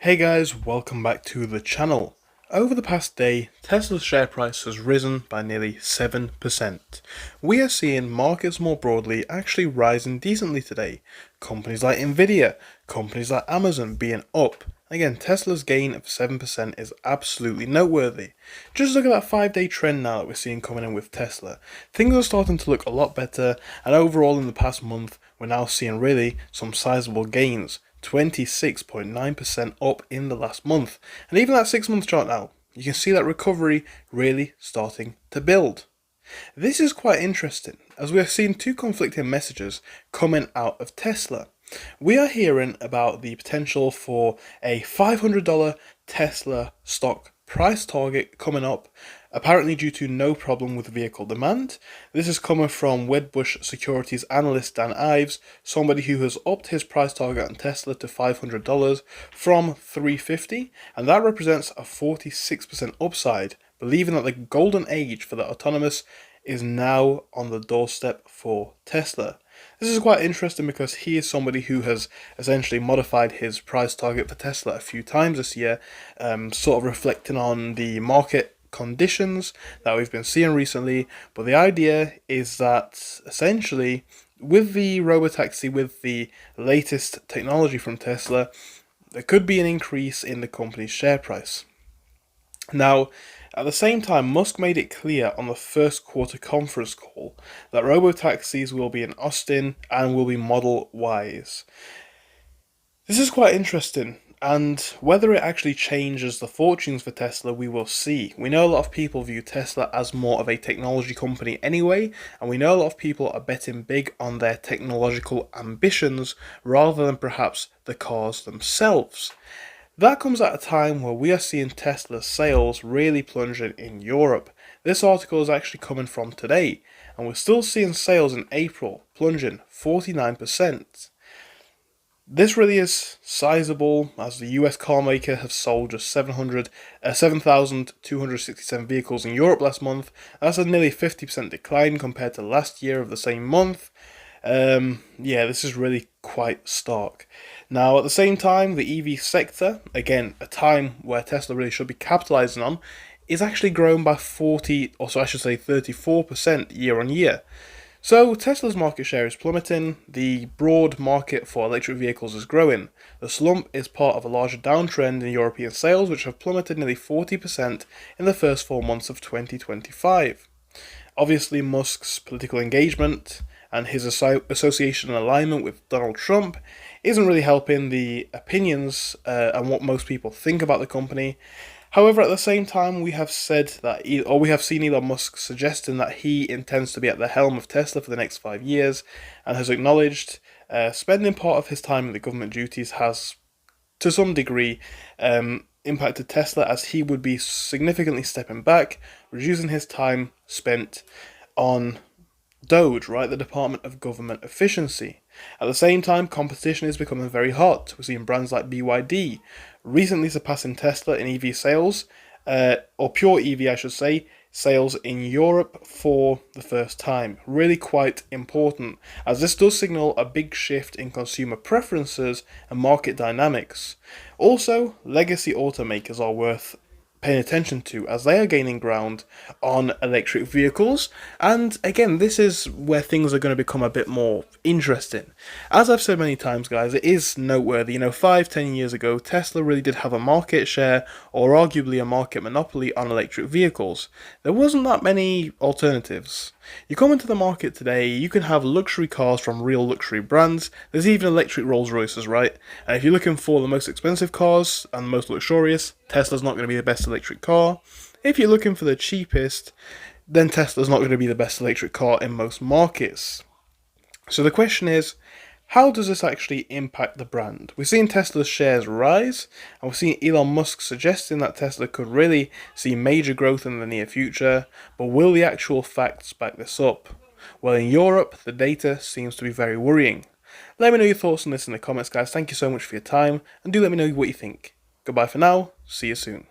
Hey guys, welcome back to the channel. Over the past day, Tesla's share price has risen by nearly 7%. We are seeing markets more broadly actually rising decently today. Companies like Nvidia, companies like Amazon being up. Again, Tesla's gain of 7% is absolutely noteworthy. Just look at that 5-day trend now that we're seeing coming in with Tesla. Things are starting to look a lot better, and overall in the past month, we're now seeing really some sizable gains. 26.9% up in the last month. And even that 6-month chart now, you can see that recovery really starting to build. This is quite interesting, as we are seeing two conflicting messages coming out of Tesla. We are hearing about the potential for a $500 Tesla stock price target coming up, apparently due to no problem with vehicle demand. This is coming from Wedbush Securities analyst Dan Ives, somebody who has upped his price target on Tesla to $500 from $350, and that represents a 46% upside, believing that the golden age for the autonomous is now on the doorstep for Tesla. This is quite interesting because he is somebody who has essentially modified his price target for Tesla a few times this year, sort of reflecting on the market conditions that we've been seeing recently. But the idea is that essentially with the robotaxi, with the latest technology from Tesla, there could be an increase in the company's share price. Now, at the same time, Musk made it clear on the first quarter conference call that robotaxis will be in Austin and will be Model Ys. This is quite interesting, and whether it actually changes the fortunes for Tesla, we will see. We know a lot of people view Tesla as more of a technology company anyway, and we know a lot of people are betting big on their technological ambitions rather than perhaps the cars themselves. That comes at a time where we are seeing Tesla's sales really plunging in Europe. This article is actually coming from today, and we're still seeing sales in April plunging 49%. This really is sizable, as the US carmaker has sold just 7,267 vehicles in Europe last month. That's a nearly 50% decline compared to last year of the same month. This is really quite stark. Now, at the same time, the EV sector, again, a time where Tesla really should be capitalizing on, is actually grown by 34% year on year. So Tesla's market share is plummeting, the broad market for electric vehicles is growing. The slump is part of a larger downtrend in European sales, which have plummeted nearly 40% in the first 4 months of 2025. Obviously, Musk's political engagement and his association and alignment with Donald Trump isn't really helping the opinions and what most people think about the company. However, at the same time, we have seen Elon Musk suggesting that he intends to be at the helm of Tesla for the next 5 years, and has acknowledged spending part of his time in the government duties has, to some degree, impacted Tesla, as he would be significantly stepping back, reducing his time spent on DOGE, right, the Department of Government Efficiency. At the same time, competition is becoming very hot. We're seeing brands like BYD recently surpassing Tesla in EV sales, or pure EV, I should say, sales in Europe for the first time. Really quite important, as this does signal a big shift in consumer preferences and market dynamics. Also, legacy automakers are worth paying attention to, as they are gaining ground on electric vehicles. And again, this is where things are going to become a bit more interesting. As I've said many times, guys, it is noteworthy. 5-10 years ago, Tesla really did have a market share, or arguably a market monopoly, on electric vehicles. There wasn't that many alternatives. You come into the market today, you can have luxury cars from real luxury brands. There's even electric Rolls Royces, right? And if you're looking for the most expensive cars and the most luxurious, Tesla's not going to be the best electric car. If you're looking for the cheapest, then Tesla's not going to be the best electric car in most markets. So the question is, how does this actually impact the brand? We're seeing Tesla's shares rise, and we're seeing Elon Musk suggesting that Tesla could really see major growth in the near future, but will the actual facts back this up? Well, in Europe, the data seems to be very worrying. Let me know your thoughts on this in the comments, guys. Thank you so much for your time, and do let me know what you think. Goodbye for now, see you soon.